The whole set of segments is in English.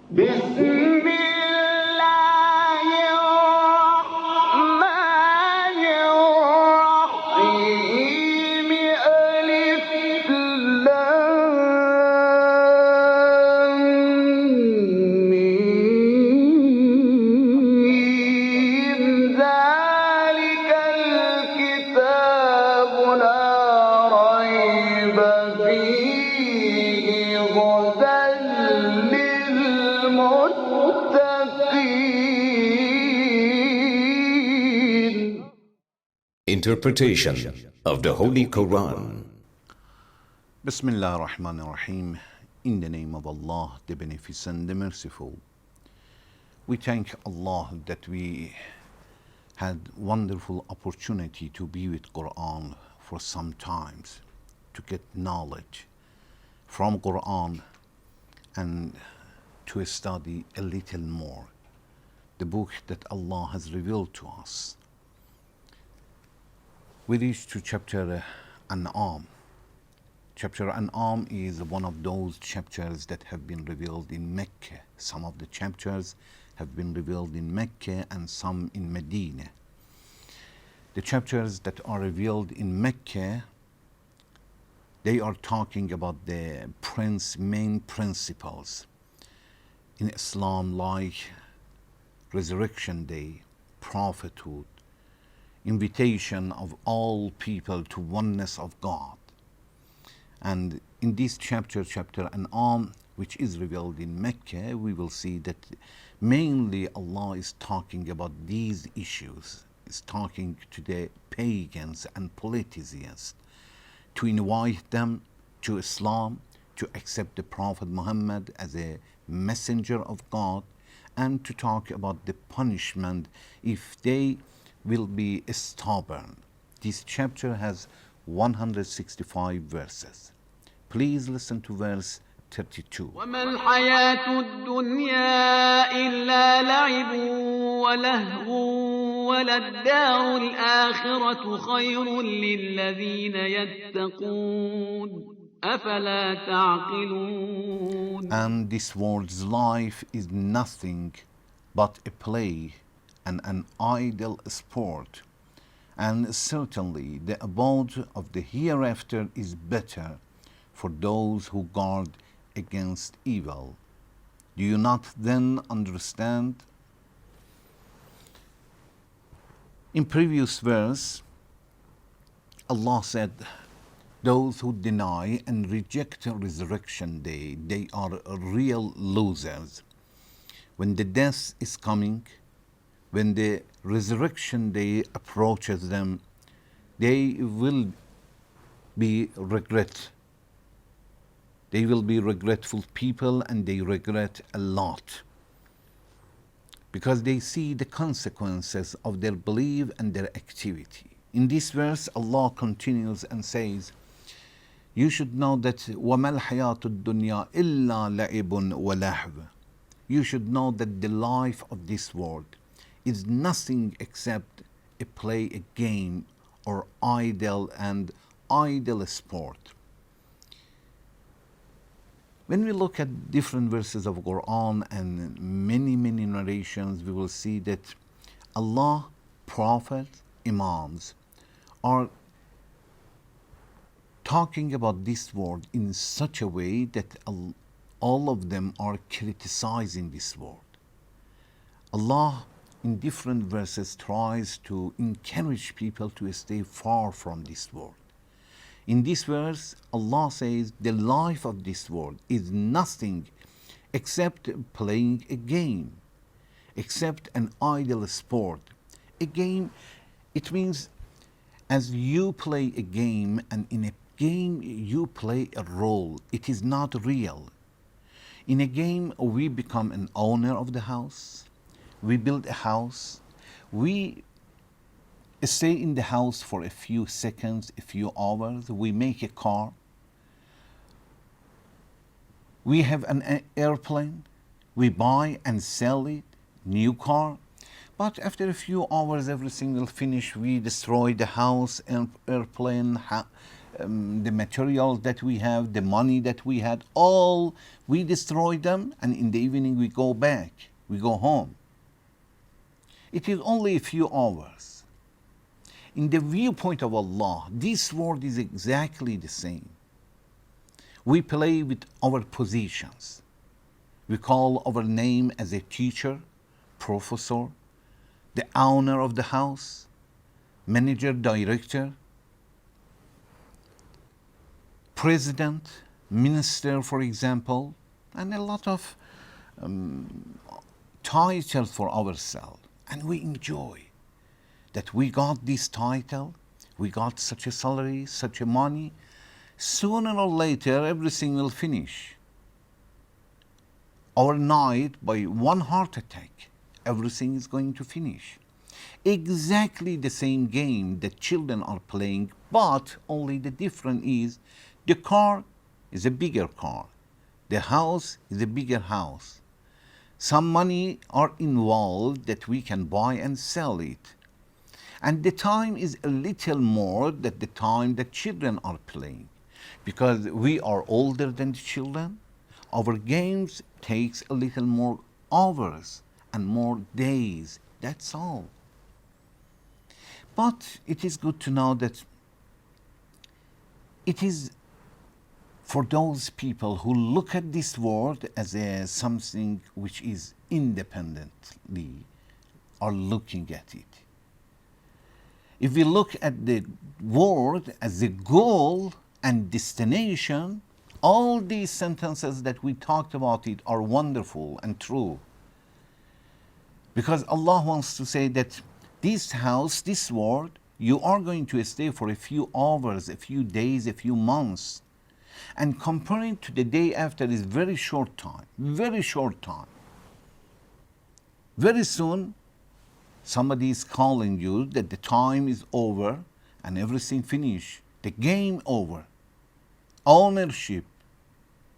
بسم الله الرحمن الرحيم ألف لام ميم ذلك الكتاب لا ريب فيه هدى للمتقين. Interpretation of the Holy Quran. Bismillah ar-Rahman ar-Rahim. In the name of Allah, the Beneficent, the Merciful. We thank Allah that we had wonderful opportunity to be with Quran for some times, to get knowledge from Quran and to study a little more the book that Allah has revealed to us. We reached to chapter An'am. Chapter An'am is one of those chapters that have been revealed in Mecca. Some of the chapters have been revealed in Mecca and some in Medina. The chapters that are revealed in Mecca, they are talking about the main principles in Islam, like Resurrection Day, prophethood, invitation of all people to oneness of God. And in this chapter An'am, which is revealed in Mecca, we will see that mainly Allah is talking about these issues. Is talking to the pagans and politicians to invite them to Islam, to accept the Prophet Muhammad as a messenger of God, and to talk about the punishment if they will be stubborn. This chapter has 165 verses. Please listen to verse 32. وما الحياة الدنيا إلا لعب ولهو وللدار الآخرة خير للذين يتقون أفلا تعقلون. And this world's life is nothing but a play and an idle sport, and certainly the abode of the hereafter is better for those who guard against evil. Do you not then understand? In previous verse, Allah said, those who deny and reject resurrection day, they are real losers. When the death is coming, when the resurrection day approaches them, they will be They will be regretful people, and they regret a lot because they see the consequences of their belief and their activity. In this verse, Allah continues and says, you should know that وَمَا الْحَيَاةُ الدُّنْيَا إِلَّا لَعِبٌ وَلَهْوٌ. You should know that the life of this world is nothing except a play, a game, or idle sport. When we look at different verses of Quran and many narrations, we will see that Allah, Prophet, Imams are talking about this world in such a way that all of them are criticizing this world. Allah in different verses tries to encourage people to stay far from this world. In this verse, Allah says the life of this world is nothing except playing a game, except an idle sport. A game, it means as you play a game, and in a game you play a role. It is not real. In a game, we become an owner of the house. We build a house. We stay in the house for a few seconds, a few hours. We make a car. We have an airplane. We buy and sell it, new car. But after a few hours, everything will finish. We destroy the house, airplane, the materials that we have, the money that we had, all we destroy them, and in the evening we go back, we go home. It is only a few hours. In the viewpoint of Allah, this world is exactly the same. We play with our positions. We call our name as a teacher, professor, the owner of the house, manager, director, president, minister, for example, and a lot of titles for ourselves. And we enjoy that we got this title, we got such a salary, such a money. Sooner or later, everything will finish. Overnight, by one heart attack, everything is going to finish. Exactly the same game that children are playing, but only the difference is the car is a bigger car, the house is a bigger house. Some money are involved that we can buy and sell it. And the time is a little more than the time that children are playing. Because we are older than the children, our games takes a little more hours and more days. That's all. But it is good to know that it is for those people who look at this world as something which is independently are looking at it. If we look at the world as a goal and destination, all these sentences that we talked about it are wonderful and true. Because Allah wants to say that this house, this world, you are going to stay for a few hours, a few days, a few months. And comparing to the day after is very short time, very short time. Very soon, somebody is calling you that the time is over and everything finished, the game over. Ownership,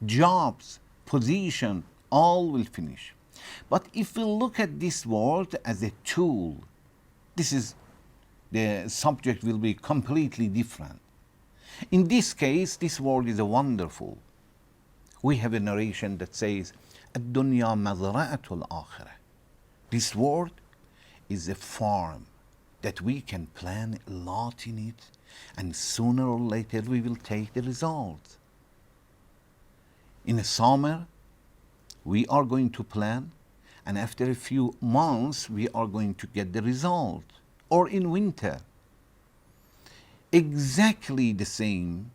jobs, position, all will finish. But if we look at this world as a tool, the subject will be completely different. In this case, this world is a wonderful. We have a narration that says, الدنيا مزرعة الآخرة. This world is a farm that we can plan a lot in it, and sooner or later we will take the result. In the summer, we are going to plan, and after a few months, we are going to get the result. Or in winter. Exactly the same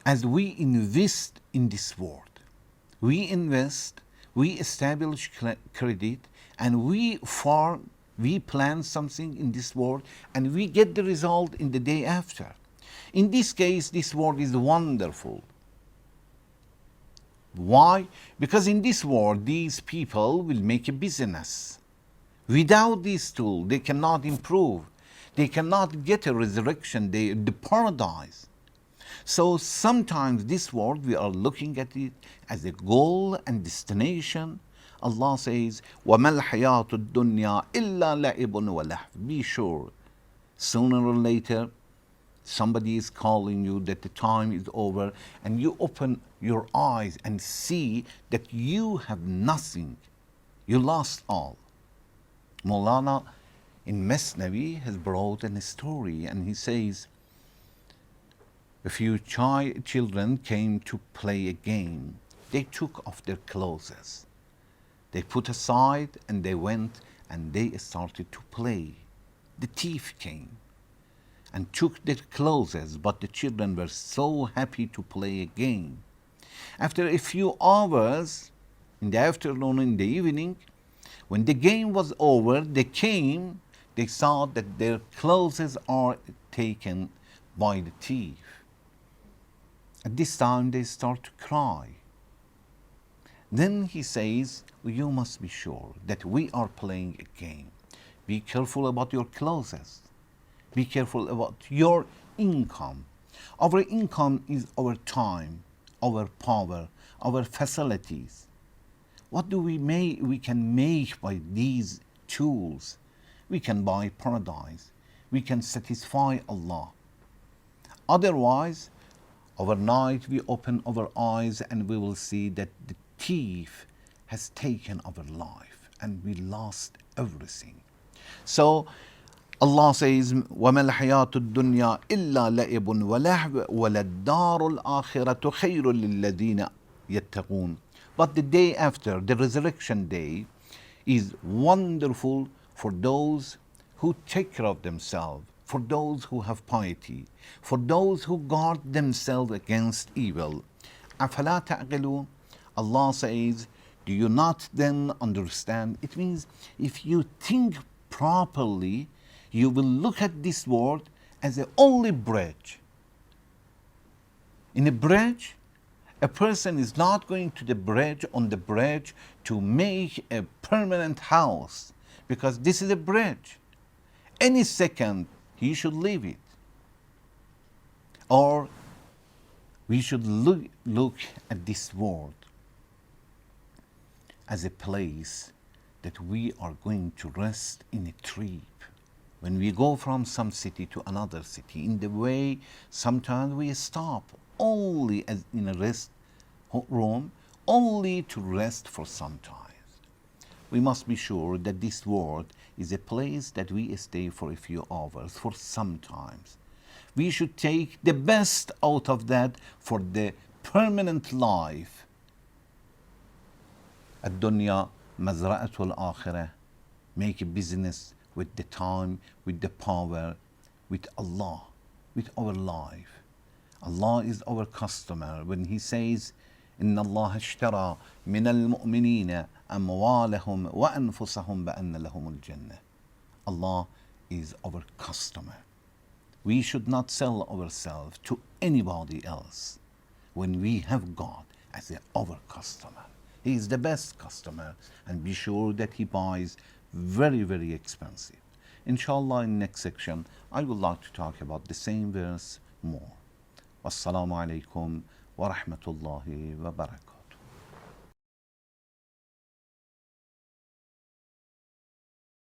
as we invest in this world. We invest, we establish credit, and we farm, we plan something in this world, and we get the result in the day after. In this case, this world is wonderful. Why? Because in this world, these people will make a business. Without this tool, they cannot improve. They cannot get a resurrection, the paradise. So sometimes this world, we are looking at it as a goal and destination. Allah says, وَمَا الْحَيَاةُ الدُّنْيَا إِلَّا لَعِبٌ وَلَهْوٌ. Be sure, sooner or later, somebody is calling you that the time is over, and you open your eyes and see that you have nothing. You lost all. Maulana in Mesnavi has brought a story, and he says, a few children came to play a game. They took off their clothes. They put aside and they went and they started to play. The thief came and took their clothes, but the children were so happy to play a game. After a few hours, in the afternoon, in the evening, when the game was over, they came, they saw that their clothes are taken by the thief. At this time, they start to cry. Then he says, you must be sure that we are playing a game. Be careful about your clothes. Be careful about your income. Our income is our time, our power, our facilities. What do we can make by these tools? We can buy paradise. We can satisfy Allah. Otherwise, overnight we open our eyes and we will see that the thief has taken our life and we lost everything. So Allah says, وَمَا الْحَيَاةُ الدُّنْيَا إِلَّا لَعِبٌ وَلَهْوٌ وَلَلدَّارُ الْآخِرَةُ خَيْرٌ لِلَّذِينَ يَتَّقُونَ. But the day after, the resurrection day, is wonderful for those who take care of themselves, for those who have piety, for those who guard themselves against evil. أَفَلَا تَعْقِلُونَ. Allah says, do you not then understand? It means if you think properly, you will look at this world as the only bridge. In a bridge, a person is not going to the bridge on the bridge to make a permanent house, because this is a bridge. Any second he should leave it. Or we should look at this world as a place that we are going to rest in a trip. When we go from some city to another city, in the way, sometimes we stop only as in a rest room, only to rest for some time. We must be sure that this world is a place that we stay for a few hours, for some times. We should take the best out of that for the permanent life. الدنيا مزرعة الآخرة. Make a business with the time, with the power, with Allah, with our life. Allah is our customer. When He says, إن الله اشترى من المؤمنين أموالهم وأنفسهم بأن لهم الجنة. Allah is our customer. We should not sell ourselves to anybody else when we have God as our customer. He is the best customer, and be sure that He buys very, very expensive. Inshallah, in next section, I would like to talk about the same verse more. Wassalamu alaikum wa rahmatullahi wa barakatuh.